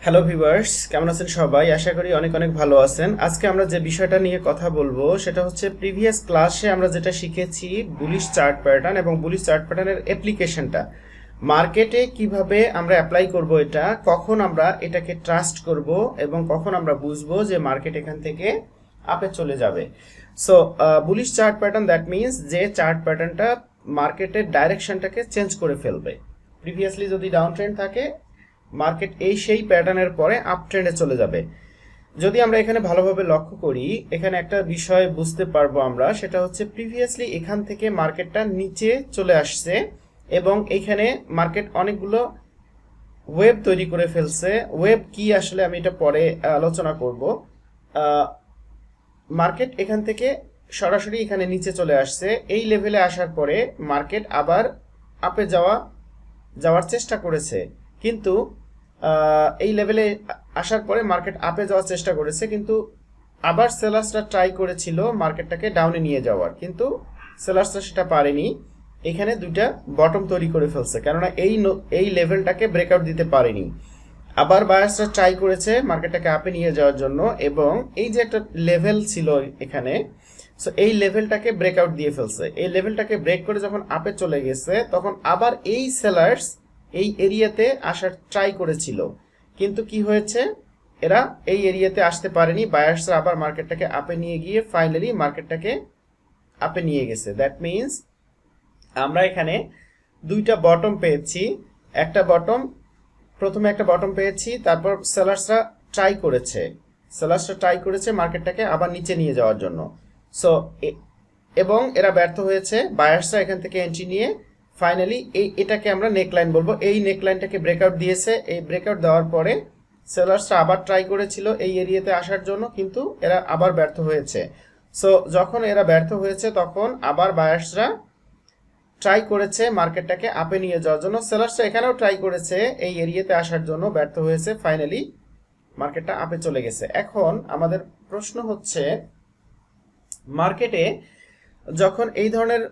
Hello viewers, কেমন আছেন সবাই? আশা করি অনেক অনেক ভালো আছেন। আজকে আমরা যে বিষয়টা নিয়ে কথা বলবো সেটা হচ্ছে প্রিভিয়াস ক্লাসে আমরা যেটা শিখেছি বুলিশ চার্ট প্যাটার্ন এবং বুলিশ চার্ট প্যাটার্নের অ্যাপ্লিকেশনটা মার্কেটে কিভাবে আমরা অ্যাপ্লাই করব, এটা কখন আমরা এটাকে ট্রাস্ট করব এবং কখন আমরা বুঝবো যে মার্কেট এখান থেকে আপে চলে যাবে। So bullish chart pattern that means যে চার্ট প্যাটার্নটা মার্কেটের ডাইরেকশনটাকে চেঞ্জ করে ফেলবে। প্রিভিয়াসলি যদি ডাউন ট্রেন্ড থাকে, মার্কেট সেই প্যাটার্নের পরে আপ ট্রেন্ডে চলে যাবে। যদি আমরা এখানে ভালোভাবে লক্ষ্য করি, এখানে একটা বিষয় বুঝতে পারবো আমরা, সেটা হচ্ছে প্রিভিয়াসলি এখান থেকে মার্কেটটা নিচে চলে আসছে এবং এখানে মার্কেট অনেকগুলো ওয়েব তৈরি করে ফেলছে। ওয়েব কি আসলে আমি এটা পরে আলোচনা করব। মার্কেট এখান থেকে সরাসরি এখানে নিচে চলে আসছে, এই লেভেলে আসার পরে মার্কেট আবার আপে যাওয়ার চেষ্টা করেছে, কিন্তু এই লেভেলে আসার পরে মার্কেট আপে যাওয়ার চেষ্টা করেছে, কিন্তু আবার সেলার্সরা ট্রাই করেছিল মার্কেটটাকে ডাউনে নিয়ে যাওয়ার, কিন্তু সেলার্সরা সেটা পারেনি। এখানে দুইটা বটম তৈরি করে ফেলছে, কেননা এই লেভেলটাকে ব্রেকআউট দিতে পারেনি। আবার বায়ার্সরা ট্রাই করেছে মার্কেটটাকে আপে নিয়ে যাওয়ার জন্য, এবং এই যে একটা লেভেল ছিল এখানে, সো এই লেভেলটাকে ব্রেকআউট দিয়ে ফেলছে। এই লেভেলটাকে ব্রেক করে যখন আপে চলে গেছে, তখন আবার এই সেলার্স এই এরিয়াতে আসার ট্রাই করেছিল, কিন্তু কি হয়েছে, এরা এই এরিয়াতে আসতে পারেনি। বায়ার্সরা আবার মার্কেটটাকে আপে নিয়ে গিয়ে ফাইনালি মার্কেটটাকে আপে নিয়ে গেছে। দ্যাট মিনস আমরা এখানে দুইটা বটম পেয়েছি। প্রথমে একটা বটম পেয়েছি, তারপর সেলার্সরা ট্রাই করেছে মার্কেটটাকে আবার নিচে নিয়ে যাওয়ার জন্য। সো এবং এরা ব্যর্থ হয়েছে। বায়ার্সরা এখান থেকে এন্ট্রি নিয়ে ফাইনালি এটাকে আমরা নেকলাইন বলবো, এই নেকলাইনটাকে ব্রেকআউট দিয়েছে। এই ব্রেকআউট দেওয়ার পরে সেলার্সরা আবার ট্রাই করেছিল এই এরিয়াতে আসার জন্য, কিন্তু এরা আবার ব্যর্থ হয়েছে। সো যখন এরা ব্যর্থ হয়েছে, তখন আবার বায়ার্সরা ট্রাই করেছে মার্কেটটাকে আপে নিয়ে যাওয়ার জন্য। সেলার্সরা এখানেও ট্রাই করেছে এই এরিয়াতে আসার জন্য, ব্যর্থ হয়েছে। ফাইনালি মার্কেটটা আপে চলে গেছে। এখন আমাদের প্রশ্ন হচ্ছে, মার্কেটে যখন এই ধরনের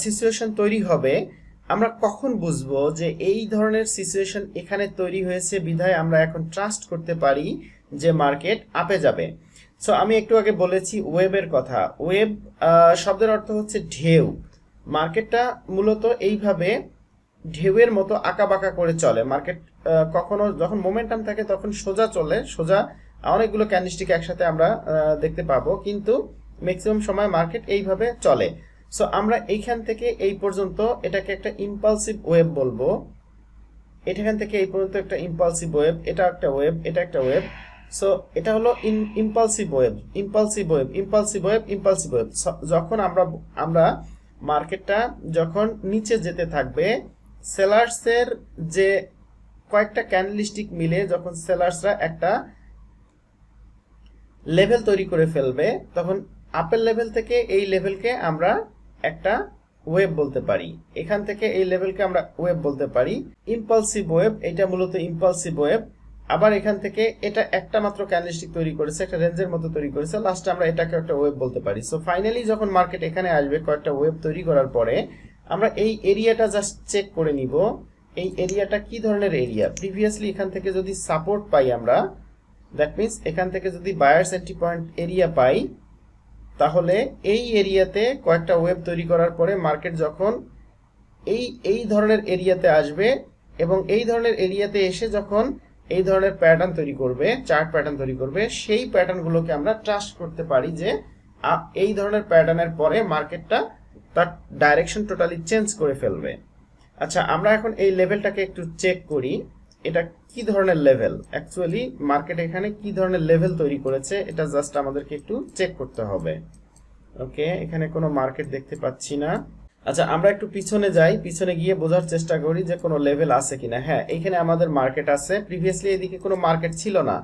সিচুয়েশন তৈরি হবে, আমরা কখন বুঝবো যে এই ধরনের সিচুয়েশন এখানে তৈরি হয়েছে, বিধায় আমরা এখন ট্রাস্ট করতে পারি যে মার্কেট আপে যাবে? সো আমি একটু আগে বলেছি ওয়েবের কথা। ওয়েব শব্দের অর্থ হচ্ছে ঢেউ। মার্কেটটা মূলত এইভাবে ঢেউয়ের মতো আঁকা বাঁকা করে চলে। মার্কেট কখনো যখন মোমেন্টাম থাকে তখন সোজা চলে, সোজা অনেকগুলো ক্যান্ডেলস্টিক একসাথে আমরা দেখতে পাবো, কিন্তু ম্যাক্সিমাম সময় মার্কেট এইভাবে চলে। সো আমরা এইখান থেকে এই পর্যন্ত এটাকে একটা ইম্পালসিভ ওয়েব বলবো। এখান থেকে এই পর্যন্ত একটা ইম্পালসিভ ওয়েব, এটা একটা ওয়েব, এটা একটা ওয়েব। সো এটা হলো impulsive web, impulsive web, impulsive web, impulsive web. যখন আমরা মার্কেটটা যখন নিচে যেতে থাকবে, সেলার্সের যে কয়েকটা ক্যান্ডেলস্টিক মিলে যখন সেলার্সরা একটা লেভেল তৈরি করে ফেলবে, তখন আপের লেভেল থেকে এই লেভেলকে আমরা একটা ওয়েব বলতে পারি। এখান থেকে এই লেভেলকে আমরা ওয়েব বলতে পারি, ইম্পালসিভ ওয়েব। এটা মূলত ইম্পালসিভ ওয়েব। আবার এখান থেকে এটা একটা মাত্র ক্যান্ডেলস্টিক তৈরি করেছে, একটা রেঞ্জের মতো তৈরি করেছে, লাস্টে আমরা এটাকে একটা ওয়েব বলতে পারি। সো ফাইনালি যখন মার্কেট এখানে আসবে কয়েকটা ওয়েব তৈরি করার পরে, আমরা এই এরিয়াটা জাস্ট চেক করে নিব, এই এরিয়াটা কি ধরনের এরিয়া। প্রিভিয়াসলি এখান থেকে যদি সাপোর্ট পাই আমরা, দ্যাট মিনস এখান থেকে যদি বায়ার্স এন্ট্রি পয়েন্ট এরিয়া পাই, তাহলে এই এরিয়াতে কয়েকটা ওয়েব তৈরি করার পরে মার্কেট যখন এই ধরনের এরিয়াতে আসবে, এবং এই ধরনের এরিয়াতে এসে যখন এই ধরনের প্যাটার্ন তৈরি করবে, চার্ট প্যাটার্ন তৈরি করবে, সেই প্যাটার্নগুলোকে আমরা ট্রাস্ট করতে পারি যে এই ধরনের প্যাটার্নের পরে মার্কেটটা তার ডাইরেকশন টোটালি চেঞ্জ করে ফেলবে। আচ্ছা, আমরা এখন এই লেভেলটাকে একটু চেক করি, এটা কি ধরনের লেভেল। অ্যাকচুয়ালি মার্কেট এখানে কি ধরনের লেভেল তৈরি করেছে, এটা জাস্ট আমাদেরকে একটু চেক করতে হবে। ওকে, এখানে কোনো মার্কেট দেখতে পাচ্ছি না। আচ্ছা, আমরা একটু পিছনে যাই, পিছনে গিয়ে বোঝার চেষ্টা করি যে কোনো লেভেল আছে কিনা। হ্যাঁ, এখানে আমাদের মার্কেট আছে। প্রিভিয়াসলি এদিকে কোনো মার্কেট ছিল না,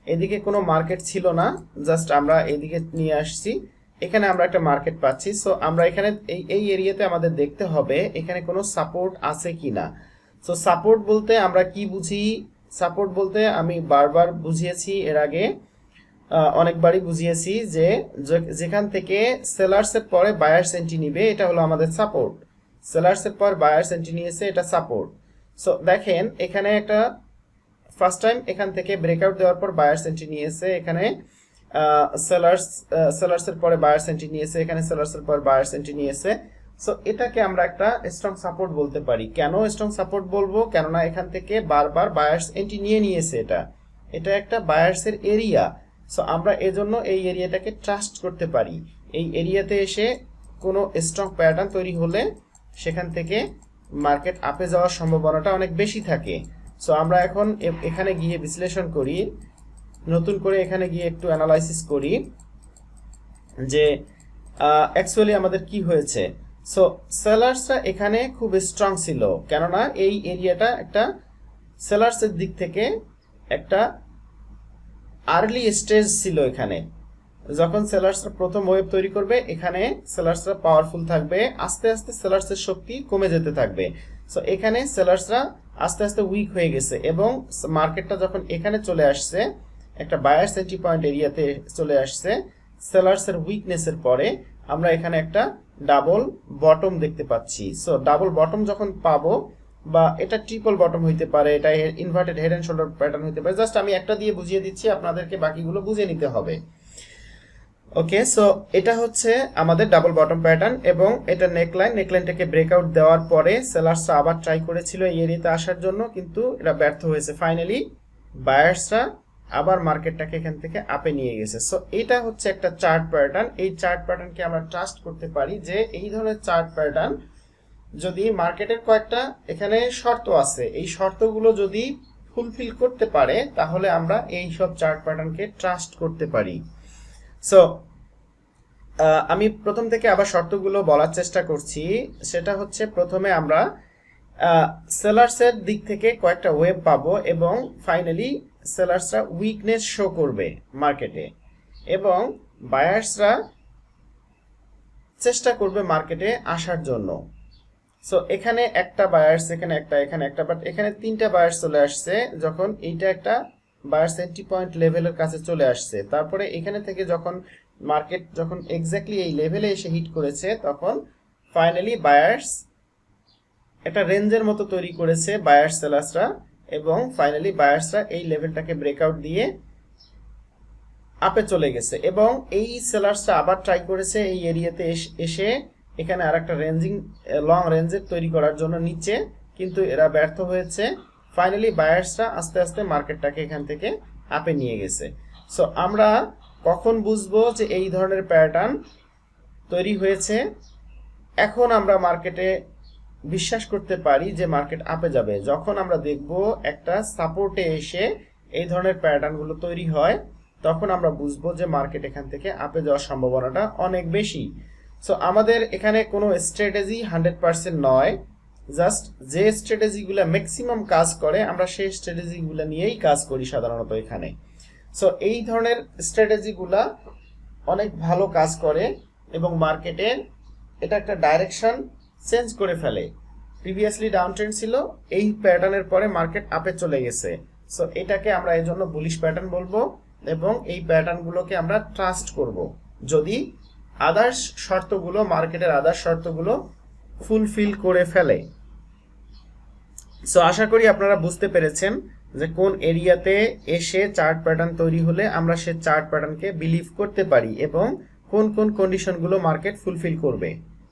এদিকে কোনো মার্কেট ছিল না, জাস্ট আমরা এদিকে নিয়ে আসছি, এখানে আমরা একটা মার্কেট পাচ্ছি। সো আমরা এখানে এই এরিয়াতে আমাদের দেখতে হবে এখানে কোনো সাপোর্ট আছে কিনা। সো সাপোর্ট বলতে আমরা কি বুঝি? সাপোর্ট বলতে আমি বারবার বুঝিয়েছি, এর আগে অনেকবারই বুঝিয়েছি যে যেখান থেকে সেলার্সের পরে বায়ার্স এন্ট্রি নিবে, এটা হলো আমাদের সাপোর্ট। সেলার্সের পর বায়ার্স এন্ট্রি নিয়েছে, এটা সাপোর্ট। সো দেখেন এখানে একটা ফার্স্ট টাইম এখান থেকে ব্রেকআউট দেওয়ার পর বায়ার্স এন্ট্রি নিয়েছে, এখানে সেলার্সের পরে বায়ার্স এন্ট্রি নিয়েছে, এখানে সেলার্সের পর বায়ার্স এন্ট্রি নিয়েছে। সো এটাকে আমরা একটা স্ট্রং সাপোর্ট বলতে পারি। কেন স্ট্রং সাপোর্ট বলবো? কেননা এখান থেকে বারবার বায়ার্স এন্ট্রি নিয়েছে, এটা একটা বায়ার্সের এরিয়া। সো আমরা এজন্য এই এরিয়াটাকে ট্রাস্ট করতে পারি। এই এরিয়াতে এসে কোনো স্ট্রং প্যাটার্ন তৈরি হলে সেখান থেকে মার্কেট আপে যাওয়ার সম্ভাবনাটা অনেক বেশি থাকে। সো আমরা এখন এখানে গিয়ে বিশ্লেষণ করি, নতুন করে এখানে গিয়ে একটু অ্যানালাইসিস করি যে অ্যাকচুয়ালি আমাদের কি হয়েছে। সো সেলার্সরা এখানে খুব স্ট্রং ছিল, কেননা এই এরিয়াটা একটা সেলার্সের দিক থেকে একটা আর্লি স্টেজ ছিল। এখানে যখন সেলার্সরা প্রথম ওয়েভ তৈরি করবে, এখানে সেলার্সরা পাওয়ারফুল থাকবে, আস্তে আস্তে সেলার্সের শক্তি কমে যেতে থাকবে। সো এখানে সেলার্সরা আস্তে আস্তে উইক হয়ে গেছে এবং মার্কেটটা যখন এখানে চলে আসছে, একটা বায়ার্স এন্ট্রি পয়েন্ট এরিয়াতে চলে আসছে, সেলার্সের উইকনেসের পরে আমরা এখানে একটা ডাবল বটম দেখতে পাচ্ছি। সো ডাবল বটম যখন পাবো, বা এটা ট্রিপল বটম হইতে পারে, এটা inverted head and shoulder pattern হইতে পারে, জাস্ট আমি একটা দিয়ে বুঝিয়ে দিচ্ছি, আপনাদেরকে বাকিগুলো বুঝে নিতে হবে। ওকে, সো এটা হচ্ছে আমাদের ডাবল বটম প্যাটার্ন এবং এটা নেকলাইনটাকে ব্রেকআউট দেওয়ার পরে সেলার্সরা আবার ট্রাই করেছিল এই এরিয়াতে আসার জন্য, কিন্তু এটা ব্যর্থ হয়েছে। ফাইনালি বায়ার্সরা আবার মার্কেটটাকে এখান থেকে আপে নিয়ে গেছে। সো এটা হচ্ছে একটা চার্ট প্যাটার্ন। এই চার্ট প্যাটার্নকে আমরা ট্রাস্ট করতে পারি যে এই ধরনের চার্ট প্যাটার্ন যদি মার্কেটের কয়েকটা এখানে শর্ত আছে, এই শর্তগুলো যদি ফুলফিল করতে পারে, তাহলে আমরা এই সব চার্ট প্যাটার্নকে ট্রাস্ট করতে পারি। সো আমি প্রথম থেকে আবার শর্তগুলো বলার চেষ্টা করছি। সেটা হচ্ছে, প্রথমে আমরা সেলার্সের দিক থেকে কয়েকটা ওয়েভ পাবো এবং ফাইনালি সেলার্সরা উইকনেস শো করবে মার্কেটে এবং বায়ার্সরা চেষ্টা করবে মার্কেটে আসার জন্য। সো এখানে একটা বায়ার্স, এখানে একটা, বাট এখানে তিনটা বায়ার্স চলে আসছে যখন এইটা একটা বায়ার্স এন্ট্রি পয়েন্ট লেভেলের কাছে চলে আসছে। তারপরে এখানে থেকে যখন মার্কেট যখন এক্স্যাক্টলি এই লেভেলে এসে হিট করেছে, তখন ফাইনালি বায়ার্স একটা রেঞ্জের মতো তৈরি করেছে বায়ার্স সেলার্সরা, এবং ফাইনালি বায়ার্সরা এই লেভেলটাকে ব্রেকআউট দিয়ে আপে চলে গেছে এবং এই সেলার্সরা আবার ট্রাই করেছে এই এরিয়াতে এসে এখানে আর একটা লং রেঞ্জের তৈরি করার জন্য নিচে, কিন্তু এরা ব্যর্থ হয়েছে। ফাইনালি বায়ার্সরা আস্তে আস্তে মার্কেটটাকে এখান থেকে আপে নিয়ে গেছে। সো আমরা কখন বুঝবো যে এই ধরনের প্যাটার্ন তৈরি হয়েছে? এখন আমরা মার্কেটে বিশ্বাস করতে পারি যে মার্কেট আপে যাবে যখন আমরা দেখব একটা সাপোর্টে এসে এই ধরনের প্যাটার্নগুলো তৈরি হয়, তখন আমরা বুঝবো যে মার্কেট এখান থেকে আপে যাওয়ার সম্ভাবনাটা অনেক বেশি। সো আমাদের এখানে কোনো স্ট্র্যাটেজি 100% নয়, জাস্ট যে স্ট্র্যাটেজিগুলো ম্যাক্সিমাম কাজ করে আমরা সেই স্ট্র্যাটেজিগুলো নিয়েই কাজ করি সাধারণত এখানে। সো এই ধরনের স্ট্র্যাটেজিগুলা অনেক ভালো কাজ করে এবং মার্কেটে এটা একটা ডাইরেকশন চেঞ্জ করে ফেলে। প্রিভিয়াসলি ডাউন ট্রেন্ড ছিল, এই প্যাটার্নের পরে মার্কেট আপে চলে গেছে। সো এটাকে আমরা এই জন্য বুলিশ প্যাটার্ন বলবো এবং এই প্যাটার্নগুলোকে আমরা ট্রাস্ট করব যদি আদার্স শর্তগুলো, মার্কেটের আদার্স শর্তগুলো ফুলফিল করে ফেলে। সো আশা করি আপনারা বুঝতে পেরেছেন যে কোন এরিয়াতে এসে চার্ট প্যাটার্ন তৈরি হলে আমরা সে চার্ট প্যাটার্নকে বিলিভ করতে পারি এবং কোন কোন কন্ডিশনগুলো মার্কেট ফুলফিল করবে।